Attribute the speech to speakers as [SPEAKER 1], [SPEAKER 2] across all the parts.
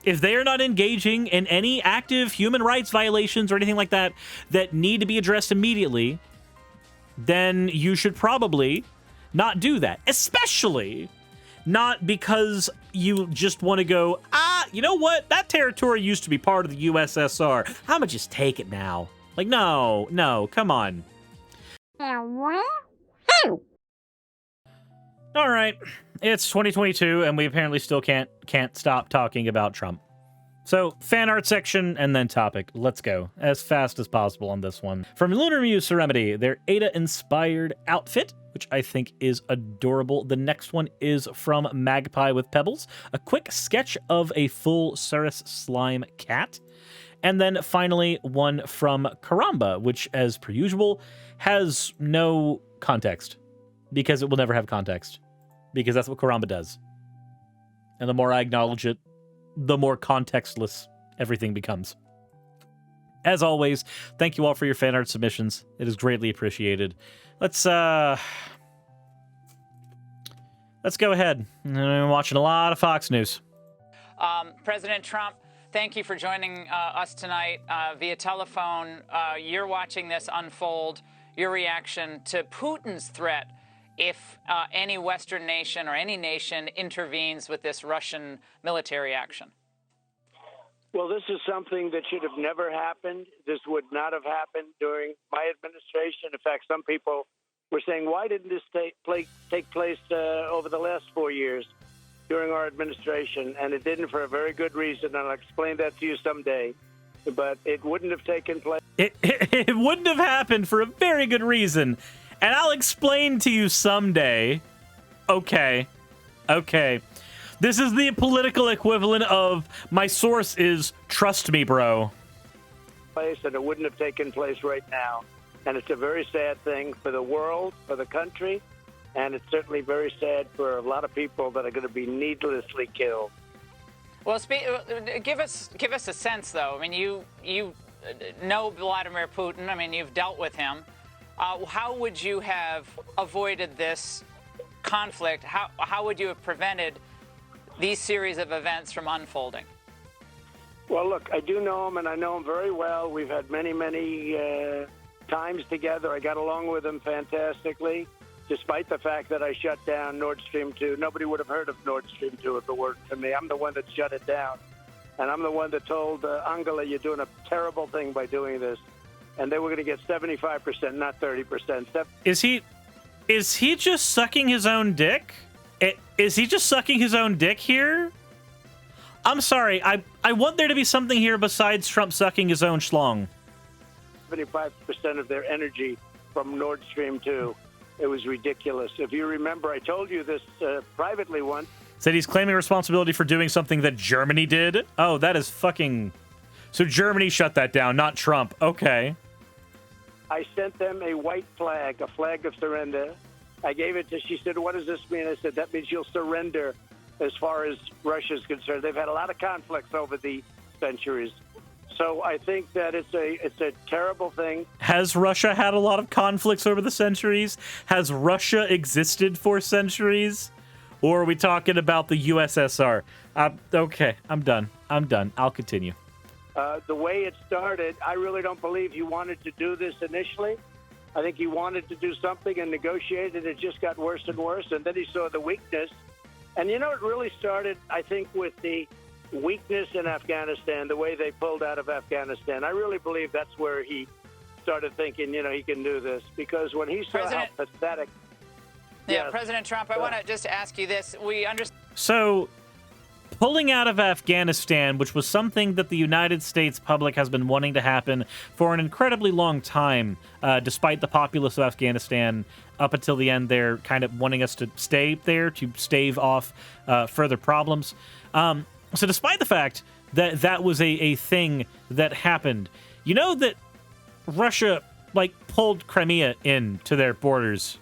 [SPEAKER 1] If they are not engaging in any active human rights violations or anything like that that need to be addressed immediately, then you should probably not do that. Especially not because you just want to go, you know what? That territory used to be part of the USSR. I'm gonna just take it now. Like, no, come on. All right, it's 2022, and we apparently still can't stop talking about Trump. So, fan art section and then topic. Let's go as fast as possible on this one. From Lunar Muse Serenity, their Ada-inspired outfit, which I think is adorable. The next one is from Magpie with Pebbles, a quick sketch of a full Suris slime cat. And then finally, one from Karamba, which, as per usual, has no context. Because it will never have context. Because that's what Karamba does. And the more I acknowledge it, the more contextless everything becomes. As always, thank you all for your fan art submissions. It is greatly appreciated. Let's go ahead. I'm watching a lot of Fox News.
[SPEAKER 2] President Trump, thank you for joining us tonight via telephone. You're watching this unfold. Your reaction to Putin's threat if any Western nation or any nation intervenes with this Russian military action?
[SPEAKER 3] Well, this is something that should have never happened. This would not have happened during my administration. In fact, some people were saying, why didn't this take place over the last 4 years during our administration? And it didn't for a very good reason, and I'll explain that to you someday. But it wouldn't have taken place.
[SPEAKER 1] It wouldn't have happened for a very good reason. And I'll explain to you someday. Okay. This is the political equivalent of my source is trust me, bro.
[SPEAKER 3] And it wouldn't have taken place right now. And it's a very sad thing for the world, for the country, and it's certainly very sad for a lot of people that are going to be needlessly killed.
[SPEAKER 2] Well, give us a sense, though. I mean, you know Vladimir Putin. I mean, you've dealt with him. How would you have avoided this conflict? How would you have prevented these series of events from unfolding?
[SPEAKER 3] Well, look, I do know him, and I know him very well. We've had many times together. I got along with him fantastically, despite the fact that I shut down Nord Stream 2. Nobody would have heard of Nord Stream 2 if it weren't for me. I'm the one that shut it down. And I'm the one that told Angela, you're doing a terrible thing by doing this. And they were going to get 75%, not 30%.
[SPEAKER 1] Is he just sucking his own dick? Is he just sucking his own dick here? I'm sorry. I want there to be something here besides Trump sucking his own schlong.
[SPEAKER 3] 75% of their energy from Nord Stream 2. It was ridiculous. If you remember, I told you this privately once.
[SPEAKER 1] Said he's claiming responsibility for doing something that Germany did? Oh, that is fucking... So Germany shut that down, not Trump. Okay.
[SPEAKER 3] I sent them a white flag, a flag of surrender. I gave it to, she said, what does this mean? I said, that means you'll surrender as far as Russia's concerned. They've had a lot of conflicts over the centuries. So I think that it's a terrible thing. Has
[SPEAKER 1] Russia had a lot of conflicts over the centuries? Has Russia existed for centuries? Or are we talking about the USSR? Okay, I'm done. I'll continue.
[SPEAKER 3] The way it started, I really don't believe he wanted to do this initially. I think he wanted to do something and negotiate, and it just got worse and worse. And then he saw the weakness. And, you know, it really started, I think, with the weakness in Afghanistan, the way they pulled out of Afghanistan. I really believe that's where he started thinking, you know, he can do this. Because when he saw how pathetic...
[SPEAKER 2] Yeah, yes. President Trump, I want to just ask you this. We understand...
[SPEAKER 1] So... Pulling out of Afghanistan, which was something that the United States public has been wanting to happen for an incredibly long time, despite the populace of Afghanistan up until the end, they're kind of wanting us to stay there to stave off further problems. So despite the fact that that was a thing that happened, you know that Russia, pulled Crimea into their borders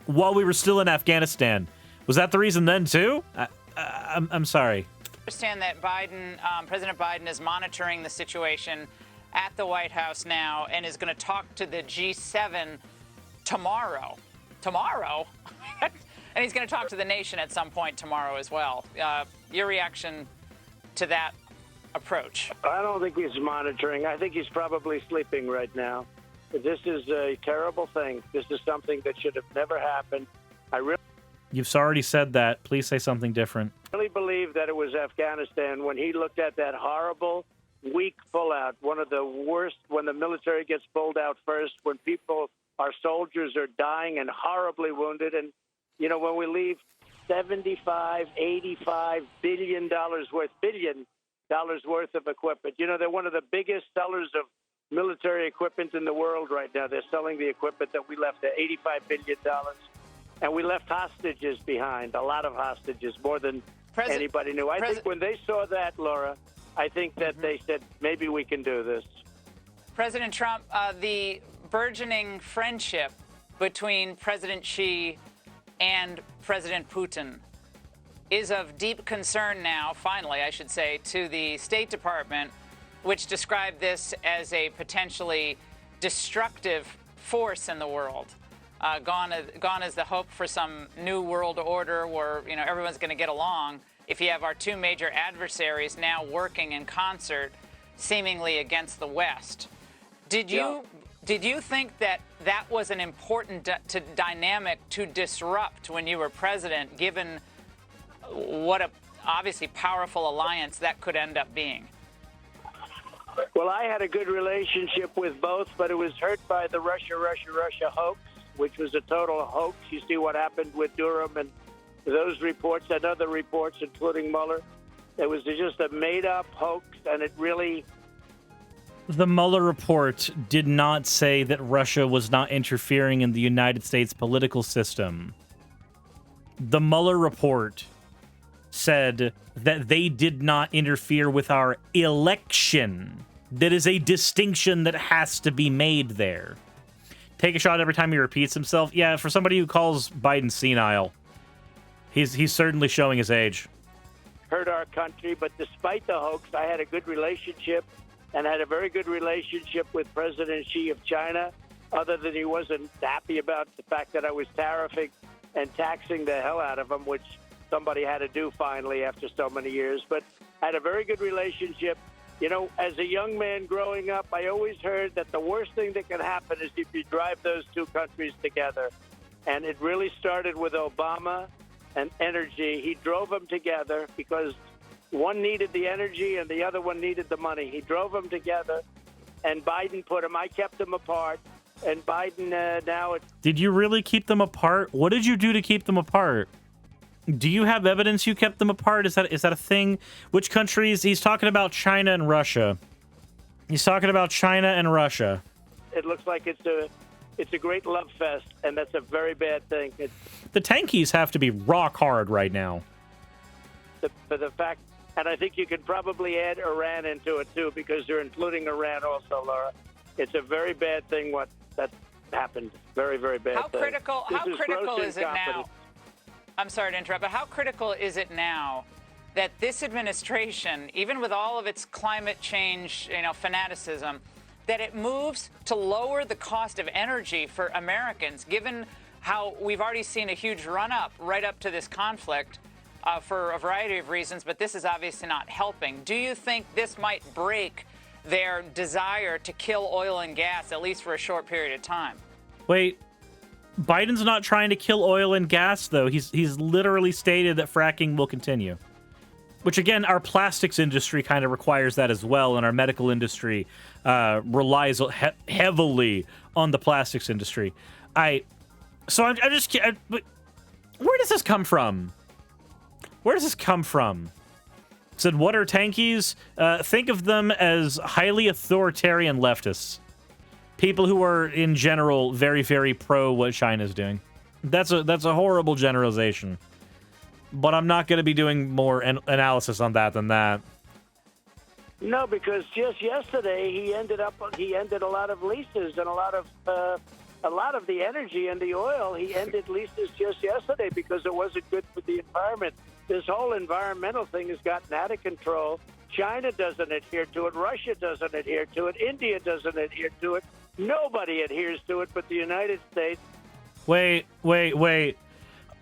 [SPEAKER 1] while we were still in Afghanistan. Was that the reason then, too? I'm sorry.
[SPEAKER 2] I understand that President Biden is monitoring the situation at the White House now and is going to talk to the G7 tomorrow. Tomorrow? And he's going to talk to the nation at some point tomorrow as well. Your reaction to that approach?
[SPEAKER 3] I don't think he's monitoring. I think he's probably sleeping right now. This is a terrible thing. This is something that should have never happened. I really
[SPEAKER 1] You've already said that. Please say something different.
[SPEAKER 3] believe that it was Afghanistan when he looked at that horrible, weak pullout, one of the worst when the military gets pulled out first, when people, our soldiers are dying and horribly wounded. And, you know, when we leave $75, $85 billion worth of equipment. You know, they're one of the biggest sellers of military equipment in the world right now. They're selling the equipment that we left at $85 billion. And we left hostages behind, a lot of hostages, more than anybody knew. I think when they saw that, Laura, I think that they said, maybe we can do this.
[SPEAKER 2] President Trump, the burgeoning friendship between President Xi and President Putin is of deep concern now, finally, I should say, to the State Department, which described this as a potentially destructive force in the world. Gone is the hope for some new world order where, you know, everyone's going to get along if you have our two major adversaries now working in concert, seemingly against the West. Did you think that that was an important dynamic to disrupt when you were president, given what a obviously powerful alliance that could end up being?
[SPEAKER 3] Well, I had a good relationship with both, but it was hurt by the Russia hoax, which was a total hoax. You see what happened with Durham and those reports and other reports, including Mueller. It was just a made-up hoax, and it really...
[SPEAKER 1] The Mueller report did not say that Russia was not interfering in the United States political system. The Mueller report said that they did not interfere with our election. That is a distinction that has to be made there. Take a shot every time he repeats himself. Yeah, for somebody who calls Biden senile, he's certainly showing his age.
[SPEAKER 3] Hurt our country, but despite the hoax, I had a good relationship and had a very good relationship with President Xi of China, other than he wasn't happy about the fact that I was tariffing and taxing the hell out of him, which somebody had to do finally after so many years. But I had a very good relationship. You know, as a young man growing up, I always heard that the worst thing that can happen is if you drive those two countries together. And it really started with Obama and energy. He drove them together because one needed the energy and the other one needed the money. He drove them together, and Biden put them. I kept them apart, and Biden now...
[SPEAKER 1] Did you really keep them apart? What did you do to keep them apart? Do you have evidence you kept them apart? Is that a thing? Which countries? He's talking about China and Russia. He's talking about China and Russia.
[SPEAKER 3] It looks like it's a great love fest, and that's a very bad thing.
[SPEAKER 1] The tankies have to be rock hard right now.
[SPEAKER 3] For the fact, and I think you could probably add Iran into it too, because they're including Iran also, Laura. It's a very bad thing what that happened. Very, very bad.
[SPEAKER 2] How critical is it now? I'm sorry to interrupt, but how critical is it now that this administration, even with all of its climate change, fanaticism, that it moves to lower the cost of energy for Americans, given how we've already seen a huge run-up right up to this conflict for a variety of reasons, but this is obviously not helping. Do you think this might break their desire to kill oil and gas, at least for a short period of time?
[SPEAKER 1] Wait. Biden's not trying to kill oil and gas, though. He's literally stated that fracking will continue. Which, again, our plastics industry kind of requires that as well, and our medical industry relies heavily on the plastics industry. I'm just... where does this come from? Where does this come from? Said, what are tankies? Think of them as highly authoritarian leftists. People who are, in general, very, very pro what China's doing. That's a horrible generalization. But I'm not going to be doing more analysis on that than that.
[SPEAKER 3] No, because just yesterday he ended a lot of leases and a lot of the energy and the oil. He ended leases just yesterday because it wasn't good for the environment. This whole environmental thing has gotten out of control. China doesn't adhere to it. Russia doesn't adhere to it. India doesn't adhere to it. Nobody adheres to it but the United States.
[SPEAKER 1] Wait.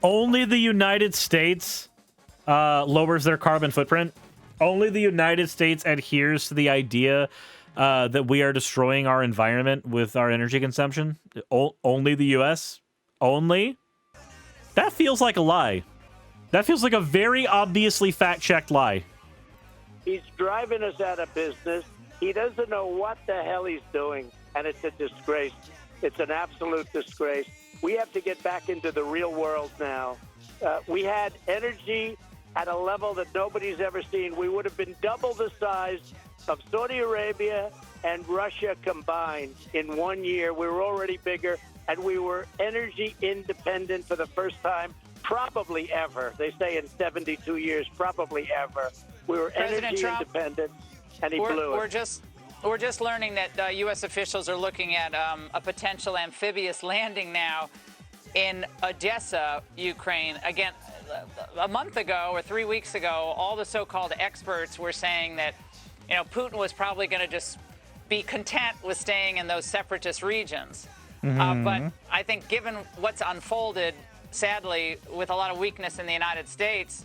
[SPEAKER 1] Only the United States lowers their carbon footprint? Only the United States adheres to the idea that we are destroying our environment with our energy consumption. Only the U.S. Only. That feels like a lie. That feels like a very obviously fact-checked lie.
[SPEAKER 3] He's driving us out of business. He doesn't know what the hell he's doing, and it's a disgrace. It's an absolute disgrace. We have to get back into the real world now. We had energy at a level that nobody's ever seen. We would have been double the size of Saudi Arabia and Russia combined in 1 year. We were already bigger, and we were energy independent for the first time probably ever. They say in 72 years, probably ever. We were energy independent, and he blew it.
[SPEAKER 2] We're just learning that U.S. officials are looking at a potential amphibious landing now in Odessa, Ukraine. Again, a month ago or 3 weeks ago, all the so-called experts were saying that, you know, Putin was probably going to just be content with staying in those separatist regions. But I think given what's unfolded, sadly, with a lot of weakness in the United States,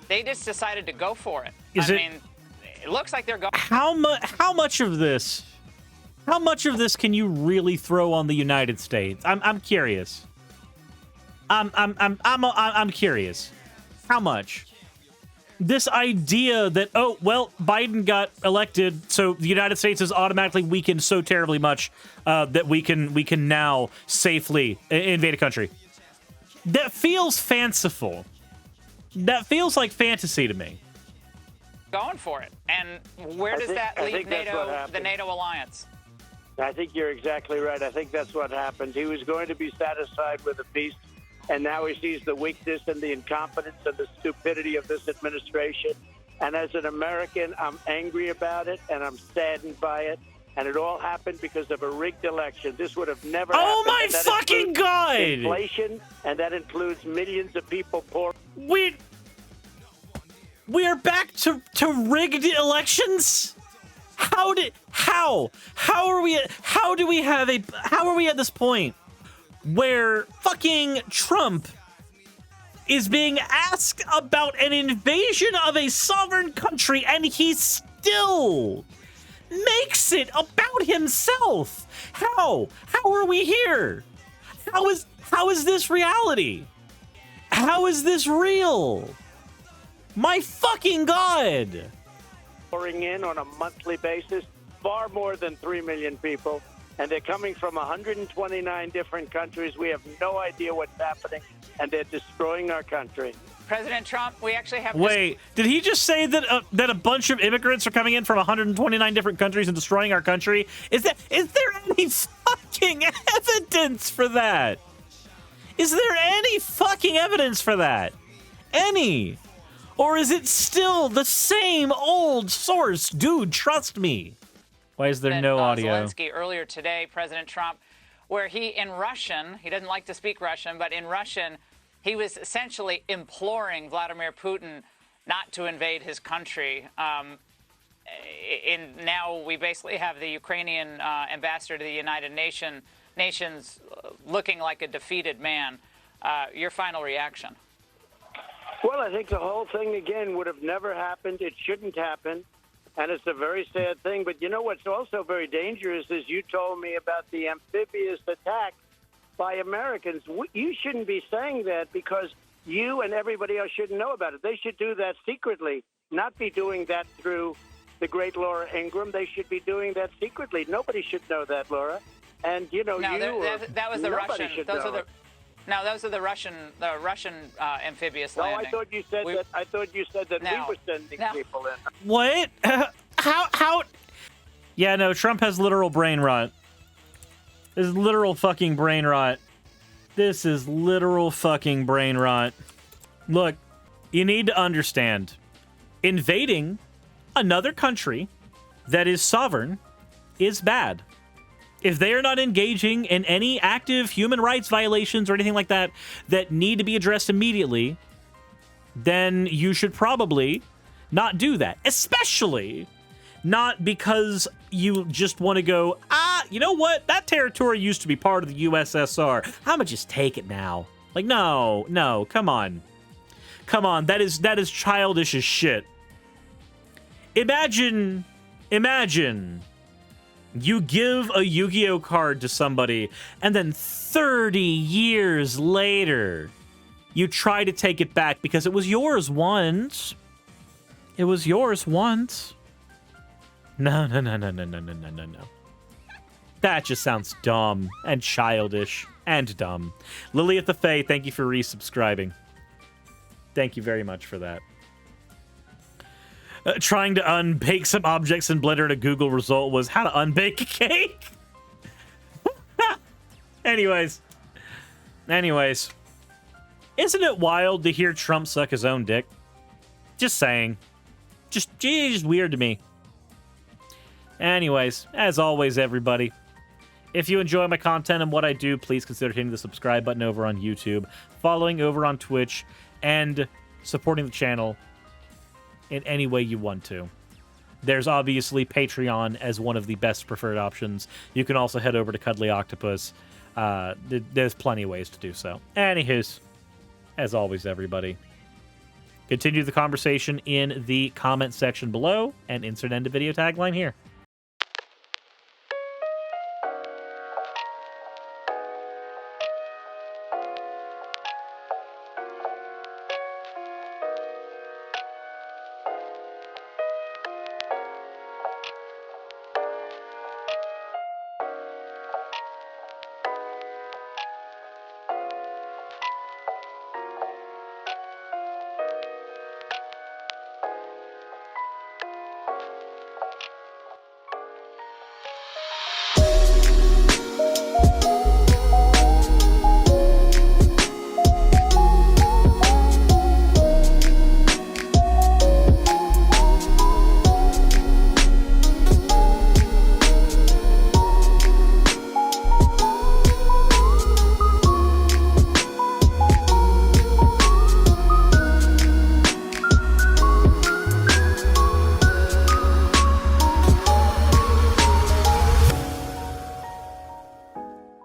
[SPEAKER 2] they just decided to go for it. It looks like they're going.
[SPEAKER 1] How much of this can you really throw on the United States? I'm curious. I'm curious. How much? This idea that, oh, well, Biden got elected, so the United States is automatically weakened so terribly much that we can now safely invade a country. That feels fanciful. That feels like fantasy to me.
[SPEAKER 2] Going for it. And where does that leave NATO, the NATO alliance?
[SPEAKER 3] I think you're exactly right. I think that's what happened. He was going to be satisfied with a peace, and now he sees the weakness and the incompetence and the stupidity of this administration. And as an American, I'm angry about it, and I'm saddened by it. And it all happened because of a rigged election. This would have never happened.
[SPEAKER 1] Oh, my fucking God!
[SPEAKER 3] Inflation, and that includes millions of people poor.
[SPEAKER 1] We are back to rigged elections? How are we at this point where fucking Trump is being asked about an invasion of a sovereign country and he still makes it about himself? How are we here? How is this reality? How is this real? My fucking God!
[SPEAKER 3] Pouring in on a monthly basis, far more than 3 million people, and they're coming from 129 different countries. We have no idea what's happening, and they're destroying our country.
[SPEAKER 2] President Trump, we actually have...
[SPEAKER 1] Wait, did he just say that that a bunch of immigrants are coming in from 129 different countries and destroying our country? Is there any fucking evidence for that? Is there any fucking evidence for that? Any? Or is it still the same old source? Dude, trust me. Why is there no audio?
[SPEAKER 2] Zelensky earlier today, President Trump, where in Russian, he doesn't like to speak Russian, but in Russian, he was essentially imploring Vladimir Putin not to invade his country. Now we basically have the Ukrainian ambassador to the United Nations looking like a defeated man. Your final reaction?
[SPEAKER 3] Well, I think the whole thing, again, would have never happened. It shouldn't happen. And it's a very sad thing. But you know what's also very dangerous is you told me about the amphibious attack by Americans. You shouldn't be saying that because you and everybody else shouldn't know about it. They should do that secretly, not be doing that through the great Laura Ingraham. They should be doing that secretly. Nobody should know that, Laura. And, you know,
[SPEAKER 2] that was the Russian. No, those are the Russian amphibious landing.
[SPEAKER 3] No, I thought you said that. I thought you said that we were sending people in.
[SPEAKER 1] What? How? Yeah, no. Trump has literal brain rot. This is literal fucking brain rot. This is literal fucking brain rot. Look, you need to understand, invading another country that is sovereign is bad. If they are not engaging in any active human rights violations or anything like that that need to be addressed immediately, then you should probably not do that. Especially not because you just want to go, you know what? That territory used to be part of the USSR. I'm gonna just take it now. Like, no, come on. Come on, that is childish as shit. Imagine you give a Yu-Gi-Oh card to somebody, and then 30 years later, you try to take it back because it was yours once. It was yours once. No. That just sounds dumb and childish and dumb. Lily at the Fae, thank you for resubscribing. Thank you very much for that. Trying to unbake some objects in Blender, and a Google result was how to unbake a cake. Anyways. Isn't it wild to hear Trump suck his own dick? Just saying. Just weird to me. Anyways, as always, everybody, if you enjoy my content and what I do, please consider hitting the subscribe button over on YouTube, following over on Twitch, and supporting the channel in any way you want to. There's obviously Patreon as one of the best preferred options. You can also head over to Cuddly Octopus. There's plenty of ways to do so. Anywho's, as always, everybody, continue the conversation in the comment section below and insert end of video tagline here.